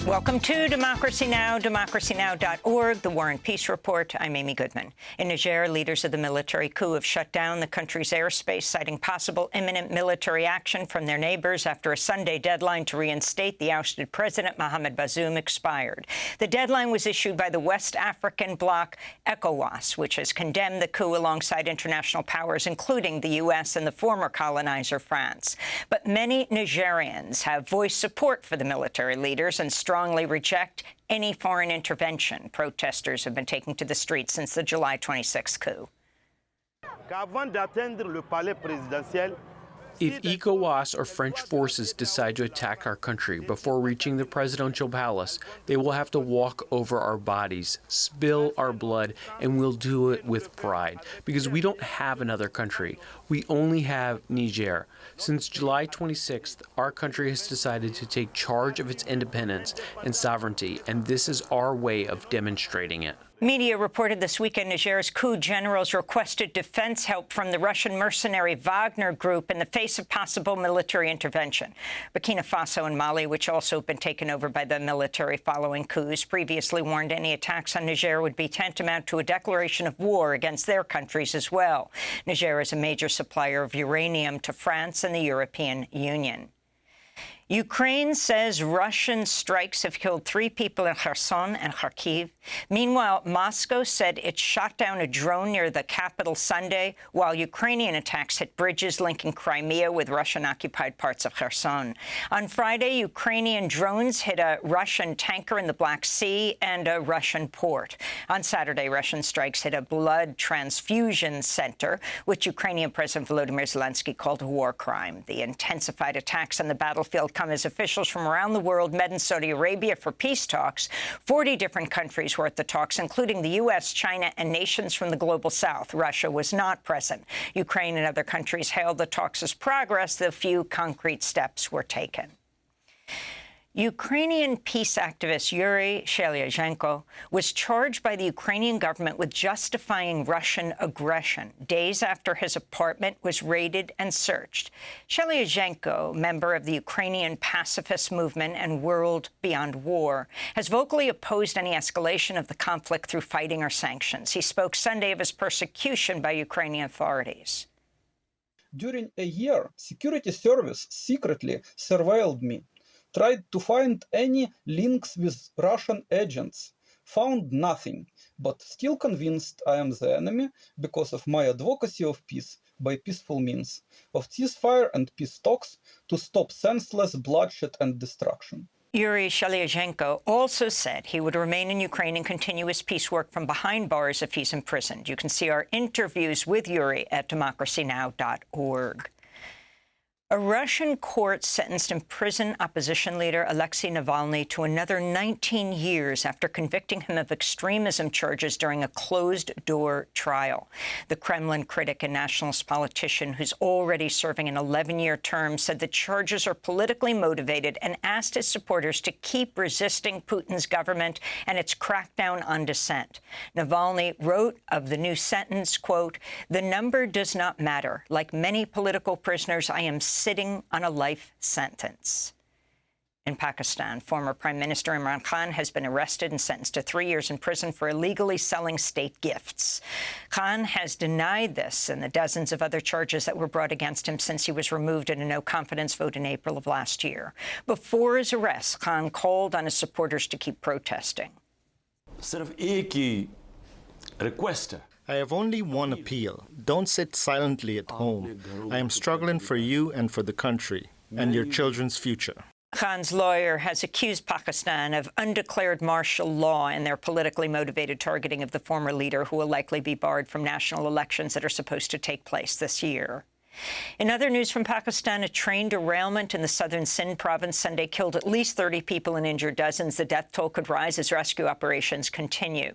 Welcome to Democracy Now!, democracynow.org, the War and Peace Report. I'm Amy Goodman. In Niger, leaders of the military coup have shut down the country's airspace, citing possible imminent military action from their neighbors after a Sunday deadline to reinstate the ousted president, Mohamed Bazoum, expired. The deadline was issued by the West African bloc ECOWAS, which has condemned the coup alongside international powers, including the U.S. and the former colonizer, France. But many Nigerians have voiced support for the military leaders and strongly reject any foreign intervention. Protesters have been taking to the streets since the July 26th coup. If ECOWAS or French forces decide to attack our country before reaching the presidential palace, they will have to walk over our bodies, spill our blood, and we'll do it with pride, because we don't have another country. We only have Niger. Since July 26th, our country has decided to take charge of its independence and sovereignty, and this is our way of demonstrating it. Media reported this weekend Niger's coup generals requested defense help from the Russian mercenary Wagner Group in the face of possible military intervention. Burkina Faso and Mali, which also have been taken over by the military following coups, previously warned any attacks on Niger would be tantamount to a declaration of war against their countries as well. Niger is a major supplier of uranium to France and the European Union. Ukraine says Russian strikes have killed 3 people in Kherson and Kharkiv. Meanwhile, Moscow said it shot down a drone near the capital Sunday, while Ukrainian attacks hit bridges linking Crimea with Russian-occupied parts of Kherson. On Friday, Ukrainian drones hit a Russian tanker in the Black Sea and a Russian port. On Saturday, Russian strikes hit a blood transfusion center, which Ukrainian President Volodymyr Zelensky called a war crime. The intensified attacks on the battlefield come as officials from around the world met in Saudi Arabia for peace talks. 40 different countries were at the talks, including the U.S., China, and nations from the global south. Russia was not present. Ukraine and other countries hailed the talks as progress, though few concrete steps were taken. Ukrainian peace activist Yuri Shelyazhenko was charged by the Ukrainian government with justifying Russian aggression days after his apartment was raided and searched. Shelyazhenko, member of the Ukrainian pacifist movement and World Beyond War, has vocally opposed any escalation of the conflict through fighting or sanctions. He spoke Sunday of his persecution by Ukrainian authorities. During a year, security service secretly surveilled me. Tried to find any links with Russian agents, found nothing, but still convinced I am the enemy because of my advocacy of peace by peaceful means, of ceasefire and peace talks to stop senseless bloodshed and destruction. Yuri Shelyazhenko also said he would remain in Ukraine and continue his peace work from behind bars if he's imprisoned. You can see our interviews with Yuri at democracynow.org. A Russian court sentenced imprisoned opposition leader Alexei Navalny to another 19 years after convicting him of extremism charges during a closed-door trial. The Kremlin critic and nationalist politician, who's already serving an 11-year term, said the charges are politically motivated and asked his supporters to keep resisting Putin's government and its crackdown on dissent. Navalny wrote of the new sentence, quote, "The number does not matter. Like many political prisoners, I am sitting on a life sentence." In Pakistan, former Prime Minister Imran Khan has been arrested and sentenced to 3 years in prison for illegally selling state gifts. Khan has denied this and the dozens of other charges that were brought against him since he was removed in a no-confidence vote in April of last year. Before his arrest, Khan called on his supporters to keep protesting. I have only one appeal. Don't sit silently at home. I am struggling for you and for the country and your children's future. Khan's lawyer has accused Pakistan of undeclared martial law in their politically motivated targeting of the former leader, who will likely be barred from national elections that are supposed to take place this year. In other news from Pakistan, a train derailment in the southern Sindh province Sunday killed at least 30 people and injured dozens. The death toll could rise as rescue operations continue.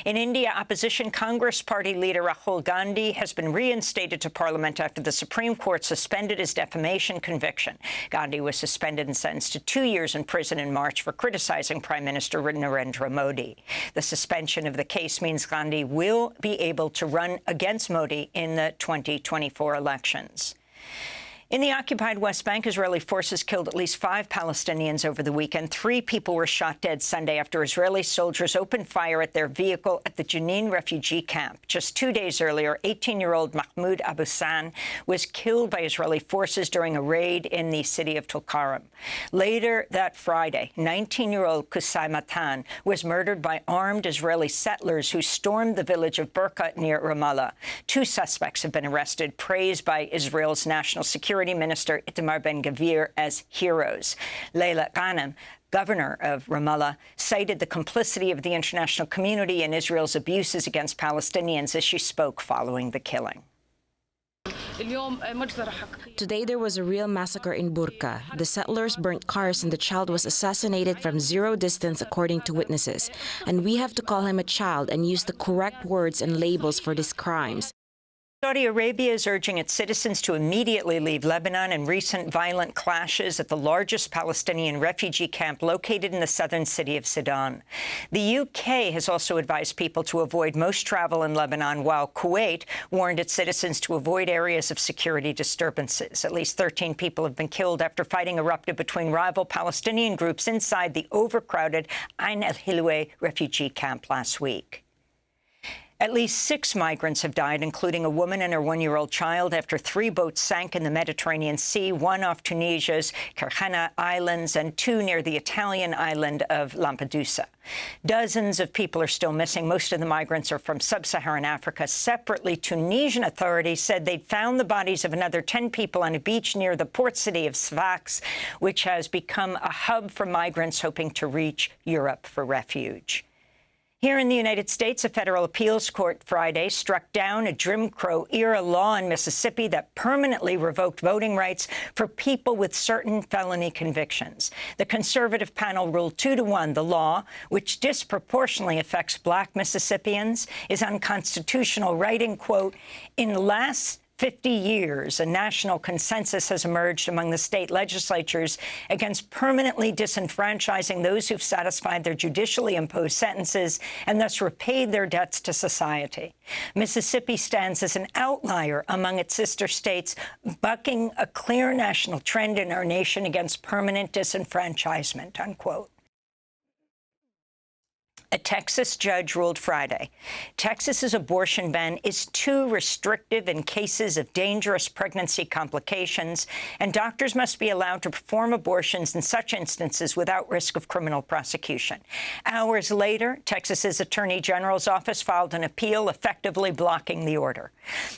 In India, opposition Congress Party leader Rahul Gandhi has been reinstated to Parliament after the Supreme Court suspended his defamation conviction. Gandhi was suspended and sentenced to 2 years in prison in March for criticizing Prime Minister Narendra Modi. The suspension of the case means Gandhi will be able to run against Modi in the 2024 election. In the occupied West Bank, Israeli forces killed at least 5 Palestinians over the weekend. 3 people were shot dead Sunday after Israeli soldiers opened fire at their vehicle at the Jenin refugee camp. Just 2 days earlier, 18-year-old Mahmoud Abu San was killed by Israeli forces during a raid in the city of Tulkarem. Later that Friday, 19-year-old Qusay Matan was murdered by armed Israeli settlers who stormed the village of Burqa near Ramallah. 2 suspects have been arrested, praised by Israel's national security Minister Itamar Ben-Gvir as heroes. Leila Ghanem, governor of Ramallah, cited the complicity of the international community in Israel's abuses against Palestinians as she spoke following the killing. Today there was a real massacre in Burqa. The settlers burnt cars and the child was assassinated from zero distance, according to witnesses. And we have to call him a child and use the correct words and labels for these crimes. Saudi Arabia is urging its citizens to immediately leave Lebanon in recent violent clashes at the largest Palestinian refugee camp located in the southern city of Sidon. The UK has also advised people to avoid most travel in Lebanon, while Kuwait warned its citizens to avoid areas of security disturbances. At least 13 people have been killed after fighting erupted between rival Palestinian groups inside the overcrowded Ain el-Hilweh refugee camp last week. At least 6 migrants have died, including a woman and her 1-year-old child, after 3 boats sank in the Mediterranean Sea, 1 off Tunisia's Kerchana Islands and 2 near the Italian island of Lampedusa. Dozens of people are still missing. Most of the migrants are from sub-Saharan Africa. Separately, Tunisian authorities said they'd found the bodies of another 10 people on a beach near the port city of Sfax, which has become a hub for migrants hoping to reach Europe for refuge. Here in the United States, a federal appeals court Friday struck down a Jim Crow-era law in Mississippi that permanently revoked voting rights for people with certain felony convictions. The conservative panel ruled 2-1 the law, which disproportionately affects Black Mississippians, is unconstitutional, writing, quote, "In the last 50 years, a national consensus has emerged among the state legislatures against permanently disenfranchising those who've satisfied their judicially imposed sentences and thus repaid their debts to society. Mississippi stands as an outlier among its sister states, bucking a clear national trend in our nation against permanent disenfranchisement," unquote. A Texas judge ruled Friday Texas's abortion ban is too restrictive in cases of dangerous pregnancy complications, and doctors must be allowed to perform abortions in such instances without risk of criminal prosecution. Hours later, Texas's Attorney General's office filed an appeal, effectively blocking the order.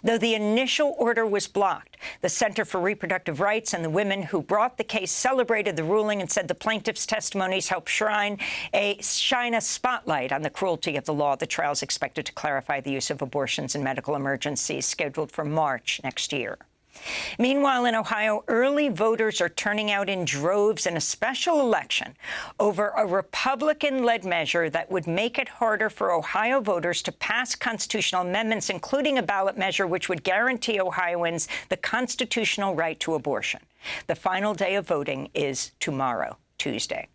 Though the initial order was blocked, the Center for Reproductive Rights and the women who brought the case celebrated the ruling and said the plaintiffs' testimonies helped shine a spotlight on the cruelty of the law. The trial is expected to clarify the use of abortions in medical emergencies, scheduled for March next year. Meanwhile, in Ohio, early voters are turning out in droves in a special election over a Republican-led measure that would make it harder for Ohio voters to pass constitutional amendments, including a ballot measure which would guarantee Ohioans the constitutional right to abortion. The final day of voting is tomorrow, Tuesday.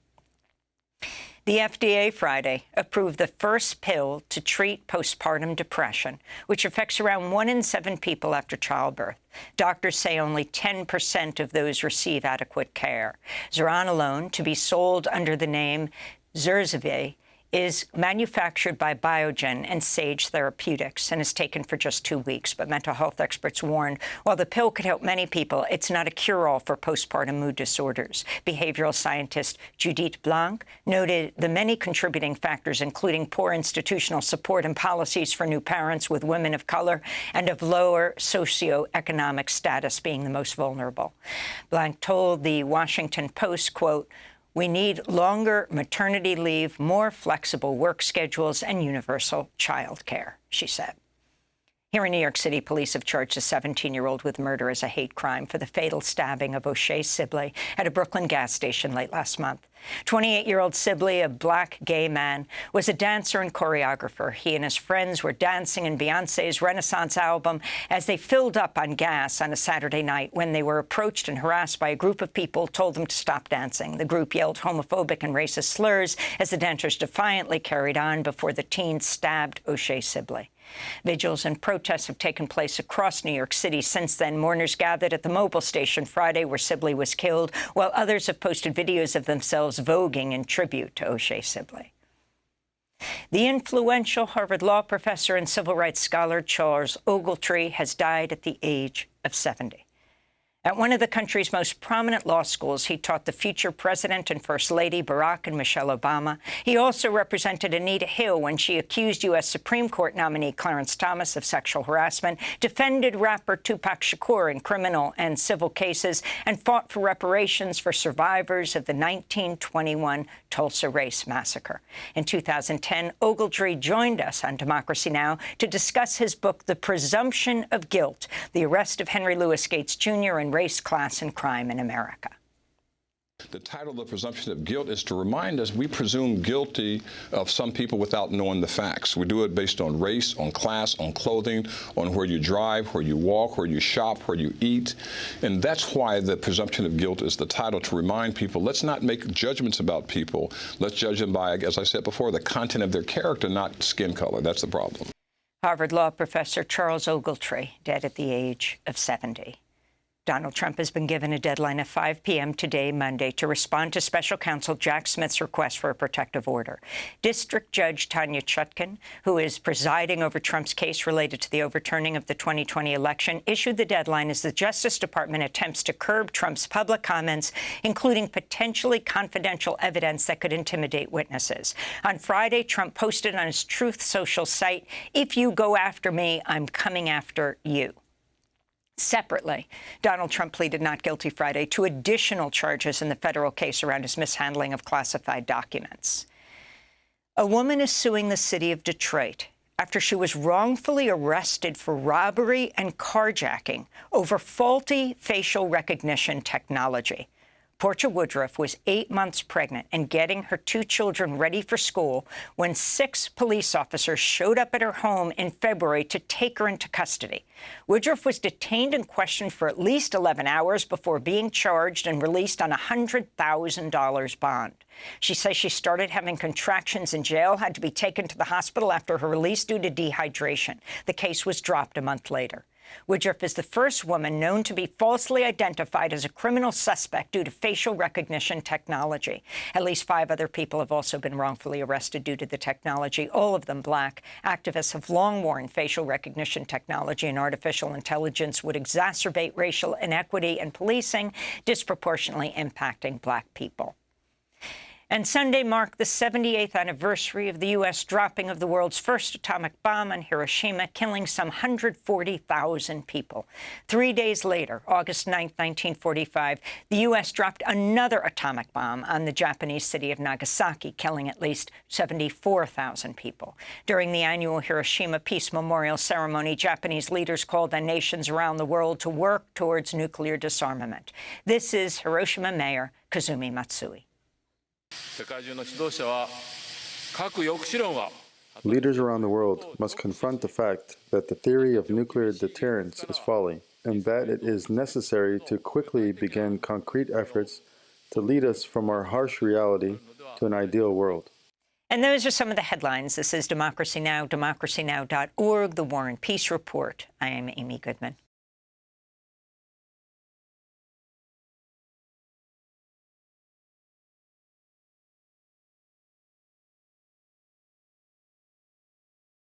The FDA Friday approved the first pill to treat postpartum depression, which affects around 1 in 7 people after childbirth. Doctors say only 10% of those receive adequate care. Zuranolone, to be sold under the name Zurzuvae, is manufactured by Biogen and Sage Therapeutics and is taken for just 2 weeks. But mental health experts warn while the pill could help many people, it's not a cure-all for postpartum mood disorders. Behavioral scientist Judith Blanc noted the many contributing factors, including poor institutional support and policies for new parents with women of color and of lower socioeconomic status being the most vulnerable. Blanc told the Washington Post, quote, "We need longer maternity leave, more flexible work schedules, and universal child care," she said. Here in New York City, police have charged a 17-year-old with murder as a hate crime for the fatal stabbing of O'Shea Sibley at a Brooklyn gas station late last month. 28-year-old Sibley, a Black gay man, was a dancer and choreographer. He and his friends were dancing in Beyoncé's Renaissance album as they filled up on gas on a Saturday night when they were approached and harassed by a group of people who told them to stop dancing. The group yelled homophobic and racist slurs as the dancers defiantly carried on before the teens stabbed O'Shea Sibley. Vigils and protests have taken place across New York City since then. Mourners gathered at the Mobil station Friday, where Sibley was killed, while others have posted videos of themselves voguing in tribute to O'Shea Sibley. The influential Harvard law professor and civil rights scholar Charles Ogletree has died at the age of 70. At one of the country's most prominent law schools, he taught the future President and First Lady Barack and Michelle Obama. He also represented Anita Hill when she accused U.S. Supreme Court nominee Clarence Thomas of sexual harassment, defended rapper Tupac Shakur in criminal and civil cases, and fought for reparations for survivors of the 1921 Tulsa Race Massacre. In 2010, Ogletree joined us on Democracy Now! To discuss his book, The Presumption of Guilt, the arrest of Henry Louis Gates Jr. and race, class, and crime in America. The title, The Presumption of Guilt, is to remind us we presume guilty of some people without knowing the facts. We do it based on race, on class, on clothing, on where you drive, where you walk, where you shop, where you eat. And that's why the presumption of guilt is the title, to remind people, let's not make judgments about people. Let's judge them by, as I said before, the content of their character, not skin color. That's the problem. Harvard law professor Charles Ogletree, dead at the age of 70. Donald Trump has been given a deadline of 5 p.m. today, Monday, to respond to special counsel Jack Smith's request for a protective order. District Judge Tanya Chutkan, who is presiding over Trump's case related to the overturning of the 2020 election, issued the deadline as the Justice Department attempts to curb Trump's public comments, including potentially confidential evidence that could intimidate witnesses. On Friday, Trump posted on his Truth Social site, "If you go after me, I'm coming after you." Separately, Donald Trump pleaded not guilty Friday to additional charges in the federal case around his mishandling of classified documents. A woman is suing the city of Detroit after she was wrongfully arrested for robbery and carjacking over faulty facial recognition technology. Portia Woodruff was 8 months pregnant and getting her 2 children ready for school when 6 police officers showed up at her home in February to take her into custody. Woodruff was detained and questioned for at least 11 hours before being charged and released on a $100,000 bond. She says she started having contractions in jail, had to be taken to the hospital after her release due to dehydration. The case was dropped a month later. Woodruff is the first woman known to be falsely identified as a criminal suspect due to facial recognition technology. At least 5 other people have also been wrongfully arrested due to the technology, all of them black. Activists have long warned facial recognition technology and artificial intelligence would exacerbate racial inequity in policing, disproportionately impacting black people. And Sunday marked the 78th anniversary of the U.S. dropping of the world's first atomic bomb on Hiroshima, killing some 140,000 people. 3 days later, August 9, 1945, the U.S. dropped another atomic bomb on the Japanese city of Nagasaki, killing at least 74,000 people. During the annual Hiroshima Peace Memorial ceremony, Japanese leaders called on nations around the world to work towards nuclear disarmament. This is Hiroshima Mayor Kazumi Matsui. Leaders around the world must confront the fact that the theory of nuclear deterrence is folly, and that it is necessary to quickly begin concrete efforts to lead us from our harsh reality to an ideal world. And those are some of the headlines. This is Democracy Now!, democracynow.org, The War and Peace Report. I am Amy Goodman.